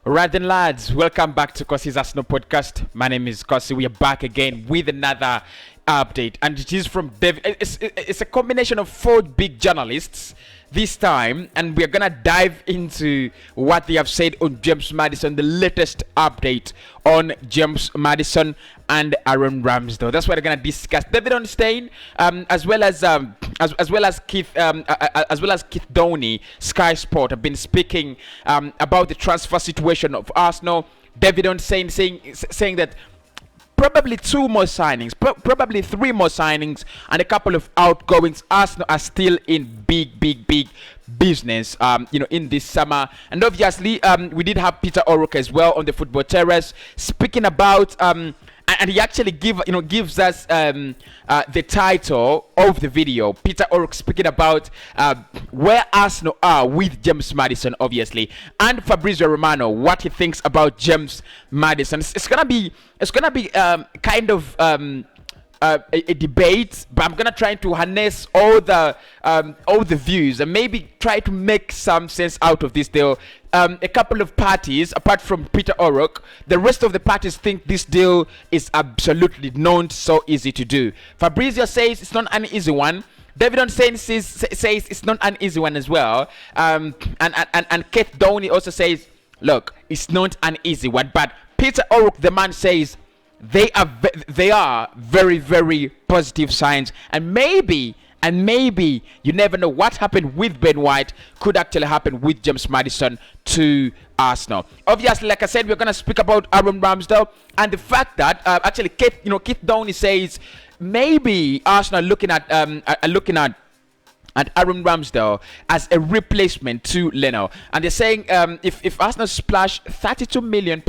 Right then, lads, welcome back to Cossy's Arsenal podcast. My name is Cossy. We are back again with another update, and it is from it's a combination of four big journalists this time, and we're gonna dive into what they have said on James Maddison, the latest update on James Maddison and Aaron Ramsdale. That's what we're gonna discuss. David Onstein, as well as Keith Downey, Sky Sport have been speaking about the transfer situation of Arsenal. David Onstein saying that probably two more signings, probably three more signings, and a couple of outgoings. Arsenal are still in big business, in this summer. And obviously, we did have Peter O'Rourke as well on the football terrace, speaking about, and he actually gives us the title of the video. Peter O'Rourke speaking about where Arsenal are with James Maddison, obviously, and Fabrizio Romano, what he thinks about James Maddison. It's gonna be kind of a debate, but I'm gonna try to harness all the views and maybe try to make some sense out of this deal. A couple of parties, apart from Peter O'Rourke, the rest of the parties think this deal is absolutely not so easy to do. Fabrizio says it's not an easy one. David Onstein says it's not an easy one as well. And Keith Downey also says, look, it's not an easy one. But Peter O'Rourke, the man, says they are very positive signs, and maybe you never know what happened with Ben White could actually happen with James Maddison to Arsenal. Obviously, like I said, we're gonna speak about Aaron Ramsdale and the fact that actually Keith Downey says maybe Arsenal are looking at Aaron Ramsdale as a replacement to Leno, and they're saying if Arsenal splash £32 million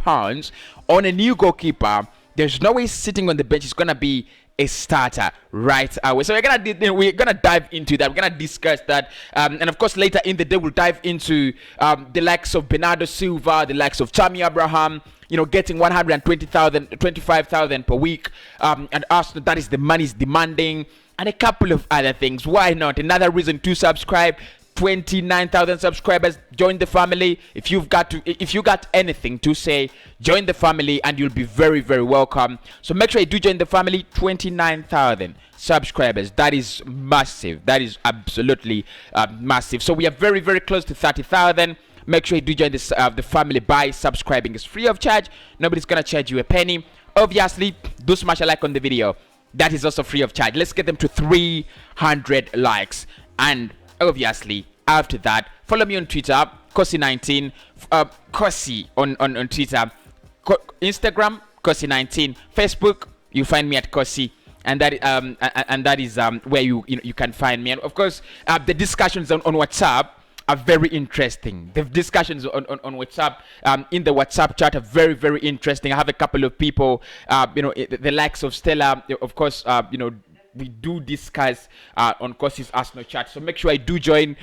on a new goalkeeper, there's no way sitting on the bench is gonna be a starter right away. So we're gonna dive into that. We're gonna discuss that, and of course later in the day we'll dive into the likes of Bernardo Silva, the likes of Tammy Abraham, getting 25,000 per week, and Arsenal, that is the money's demanding, and a couple of other things. Why not? Another reason to subscribe. 29,000 subscribers. Join the family. If you got anything to say, join the family and you'll be very welcome. So make sure you do join the family. 29,000 subscribers. That is massive. That is absolutely massive. So we are very close to 30,000. Make sure you do join this the family by subscribing. It's free of charge. Nobody's gonna charge you a penny. Obviously, do smash a like on the video. That is also free of charge. Let's get them to 300 likes. And obviously, after that, follow me on Twitter, Cossy19, Cossy on Twitter, Instagram, Cossy19, Facebook, you find me at Cossy, and that is where you can find me. And of course, the discussions on WhatsApp are very interesting. The discussions on WhatsApp, in the WhatsApp chat, are very interesting. I have a couple of people, the likes of Stella, of course, we do discuss on Cossy's Arsenal chat. So make sure I do join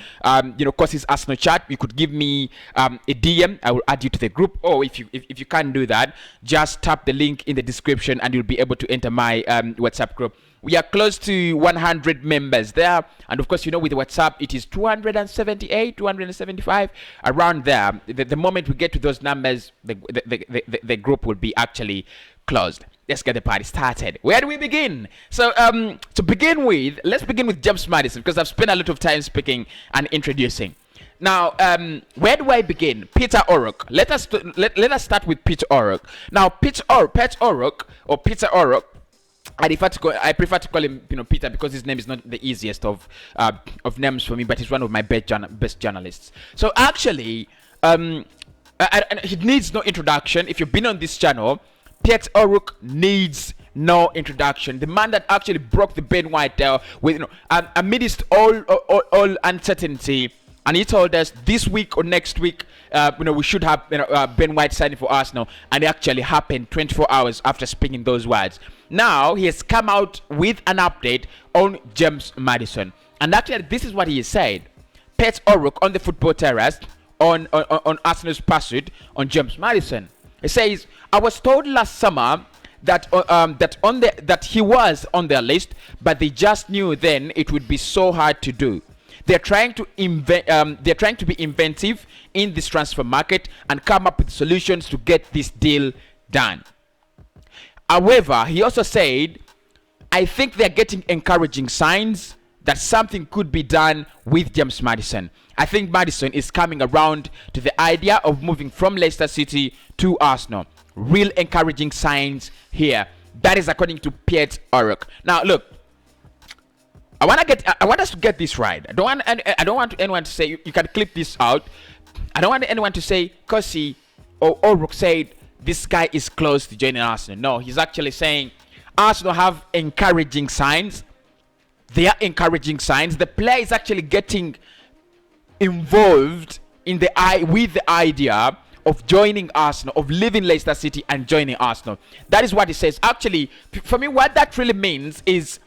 Cossy's Arsenal chat. You could give me a DM. I will add you to the group. Or if you can't do that, just tap the link in the description and you'll be able to enter my WhatsApp group. We are close to 100 members there, and of course, with WhatsApp it is 278, 275, around there. The moment we get to those numbers, the group will be actually closed. Let's get the party started. Where do we begin? So to begin with, let's begin with James Maddison, because I've spent a lot of time speaking and introducing. Now, where do I begin? Peter O'Rourke. Let us start with Peter O'Rourke. Now, Peter O'Rourke, I prefer to call him Peter, because his name is not the easiest of names for me, but he's one of my best journalists. So actually, he needs no introduction. If you've been on this channel, Peter O'Rourke needs no introduction. The man that actually broke the Ben White deal with amidst all uncertainty, and he told us this week or next week, we should have Ben White signing for Arsenal, and it actually happened 24 hours after speaking those words. Now he has come out with an update on James Maddison, and actually this is what he said. Peter O'Rourke on the football terrace on Arsenal's pursuit on James Maddison. He says, I was told last summer that he was on their list, but they just knew then it would be so hard to do. They're trying to they're trying to be inventive in this transfer market and come up with solutions to get this deal done. However, he also said, I think they're getting encouraging signs that something could be done with James Maddison. I think Maddison is coming around to the idea of moving from Leicester City to Arsenal. Real encouraging signs here. That is according to Piet Oruk. Now, look, I want us to get this right. I don't want anyone to say, you can clip this out. I don't want anyone to say Cossy or Oruk said this guy is close to joining Arsenal. No, he's actually saying Arsenal have encouraging signs. They are encouraging signs. The player is actually getting involved in with the idea of joining Arsenal, of leaving Leicester City and joining Arsenal. That is what he says. Actually, for me, what that really means is,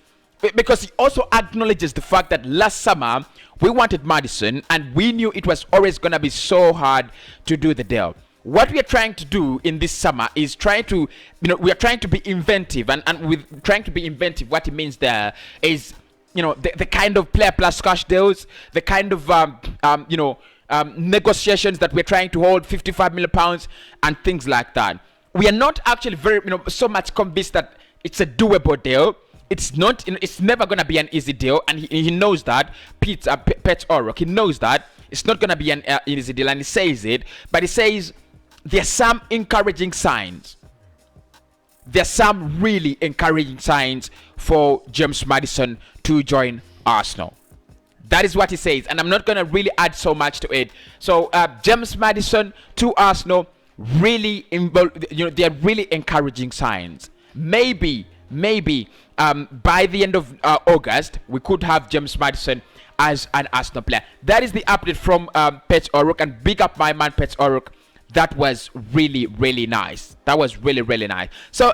because he also acknowledges the fact that last summer we wanted Maddison and we knew it was always going to be so hard to do the deal. What we are trying to do in this summer is we are trying to be inventive, and with trying to be inventive, what it means there is, the kind of player plus cash deals, the kind of negotiations that we're trying to hold, 55 million pounds and things like that. We are not actually very so much convinced that it's a doable deal. It's not. It's never gonna be an easy deal, and he knows that. Piet Oruk, he knows that it's not gonna be an easy deal, and he says it. But he says there are some encouraging signs. There are some really encouraging signs for James Maddison to join Arsenal. That is what he says, and I'm not gonna really add so much to it. So James Maddison to Arsenal, really involved. They are really encouraging signs. Maybe by the end of August, we could have James Maddison as an Arsenal player. That is the update from Piet Oruk, and big up my man Piet Oruk. That was really, really nice. That was really, really nice. So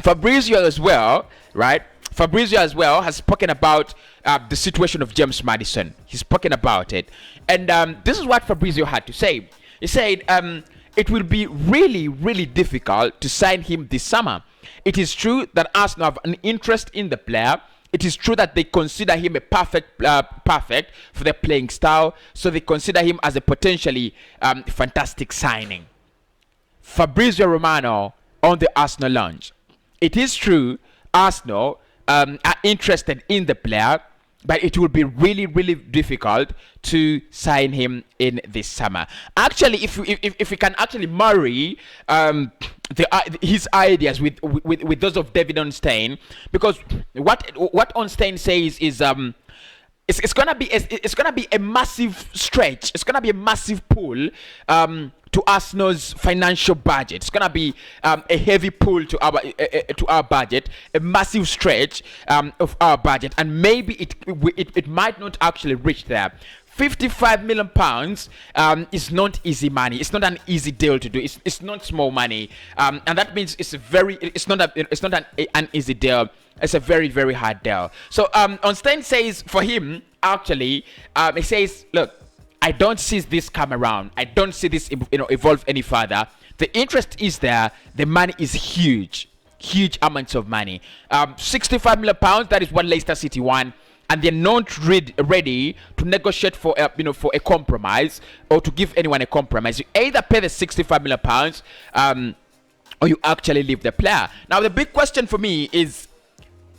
Fabrizio as well, right? Fabrizio as well has spoken about the situation of James Maddison. He's spoken about it, and this is what Fabrizio had to say. He said it will be really, really difficult to sign him this summer. It is true that Arsenal have an interest in the player. It is true that they consider him a perfect for their playing style, so they consider him as a potentially fantastic signing. Fabrizio Romano on the Arsenal launch. It is true Arsenal are interested in the player, but it will be really, really difficult to sign him in this summer. Actually, if we can actually marry his ideas with those of David Ornstein, because what Ornstein says is it's gonna be a massive stretch. It's gonna be a massive pull to Arsenal's financial budget. It's gonna be a heavy pull to our budget, a massive stretch of our budget, and maybe it might not actually reach there. 55 million pounds is not easy money. It's not an easy deal to do. It's not small money, and that means it's not an easy deal. It's a very, very hard deal. So Ornstein says for him, actually, he says, look, I don't see this come around. I don't see this evolve any further. The interest is there. The money is huge amounts of money. 65 million pounds. That is what Leicester City want, and they're not ready to negotiate for a compromise or to give anyone a compromise. You either pay the 65 million pounds, or you actually leave the player. Now the big question for me is,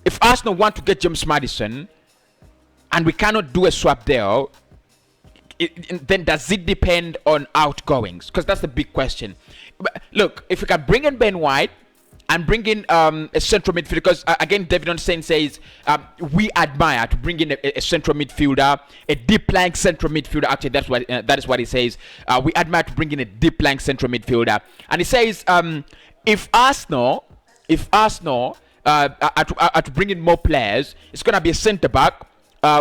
if Arsenal want to get James Maddison, and we cannot do a swap deal, then does it depend on outgoings? Because that's the big question. But look, if we can bring in Ben White and bring in a central midfielder, because again, David Ornstein says we admire to bring in a central midfielder, a deep-lying central midfielder. Actually, that is what he says. We admire to bring in a deep-lying central midfielder, and he says if Arsenal are to bring in more players, it's gonna be a centre back.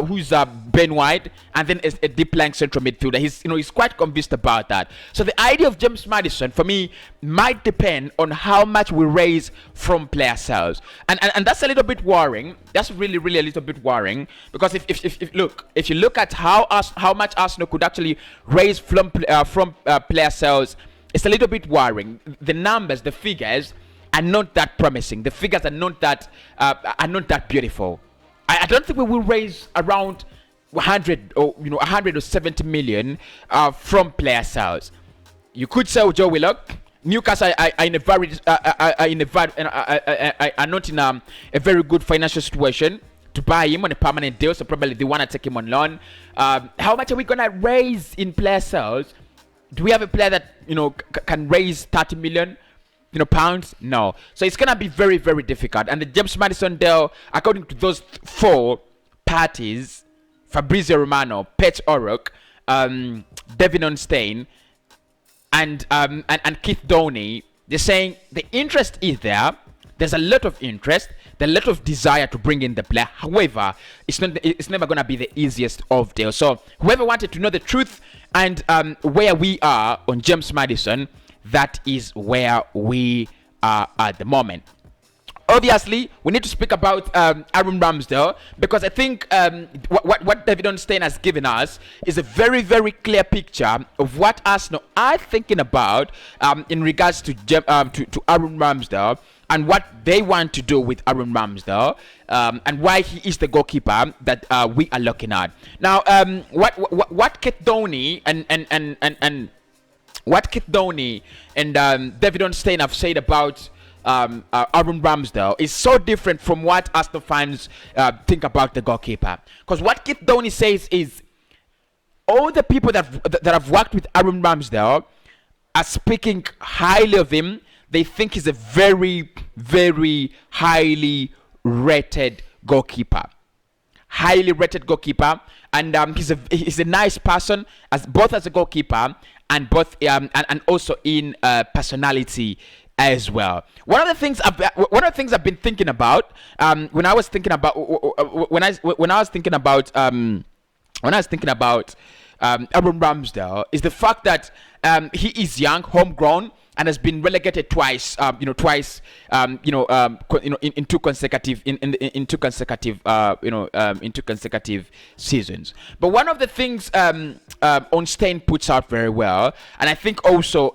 Who's Ben White, and then a deep-lying central midfielder. He's quite convinced about that. So the idea of James Maddison, for me, might depend on how much we raise from player sales, and that's a little bit worrying. That's really, really a little bit worrying, because if you look at how much Arsenal could actually raise from player sales, it's a little bit worrying. The numbers, the figures, are not that promising. The figures are not that beautiful. I don't think we will raise around 100 or 170 million from player sales. You could sell Joe Willock. Newcastle are in a very are not in a very good financial situation to buy him on a permanent deal, so probably they want to take him on loan. How much are we gonna raise in player sales? Do we have a player that can raise 30 million pounds? No. So it's gonna be very, very difficult. And the James Maddison deal, according to those four parties, Fabrizio Romano, Pet O'Rourke, David Ornstein, and Keith Downey, they're saying the interest is there. There's a lot of interest. There's a lot of desire to bring in the player. However, it's never going to be the easiest of deals. So whoever wanted to know the truth and where we are on James Maddison, that is where we are at the moment. Obviously, we need to speak about Aaron Ramsdale, because I think what David Ornstein has given us is a very, very clear picture of what Arsenal are thinking about in regards to Aaron Ramsdale and what they want to do with Aaron Ramsdale, and why he is the goalkeeper that we are looking at. Now, what Keith Downey and David Ornstein have said about Aaron Ramsdale is so different from what Arsenal fans think about the goalkeeper. Because what Keith Downey says is all the people that have worked with Aaron Ramsdale are speaking highly of him. They think he's a very, very highly rated goalkeeper. Highly rated goalkeeper, and he's a nice person both as a goalkeeper and also in personality as well. One of the things I've been thinking about when I was thinking about Aaron Ramsdale is the fact that he is young, homegrown, and has been relegated twice. In two consecutive seasons. But one of the things Ornstein puts out very well, and I think also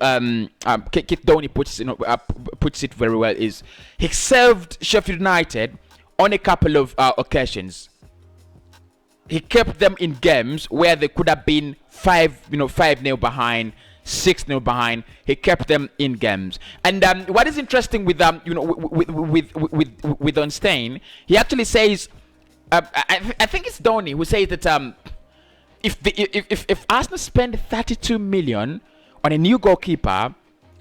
Keith Downey puts it very well, is he served Sheffield United on a couple of occasions. He kept them in games where they could have been 5-0 behind, 6-0 behind. He kept them in games. And what is interesting with Ornstein, he actually says, I think it's Downey who says that if Arsenal spend 32 million on a new goalkeeper,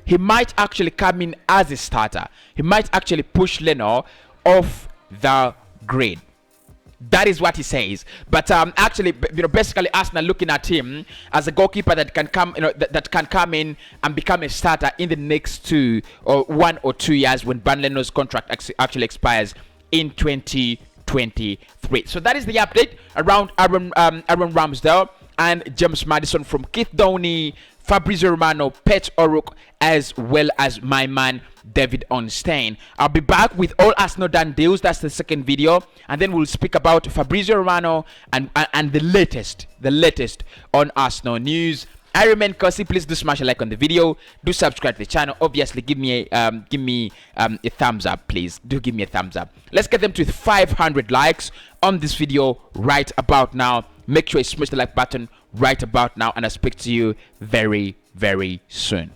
he might actually come in as a starter. He might actually push Leno off the grid. That is what he says. But actually, basically, Arsenal looking at him as a goalkeeper that can come, that can come in and become a starter in the next 1 or 2 years when Bernd Leno's contract actually expires in 2023. So that is the update around Aaron Ramsdale and James Maddison from Keith Downey, Fabrizio Romano, Pet O'Rourke, as well as my man David Ornstein. I'll be back with all Arsenal done deals. That's the second video, and then we'll speak about Fabrizio Romano and the latest on Arsenal news. I remain Cossy. Please do smash a like on the video. Do subscribe to the channel. Obviously, give me a thumbs up, please. Do give me a thumbs up. Let's get them to 500 likes on this video right about now. Make sure you smash the like button right about now, and I'll speak to you very, very soon.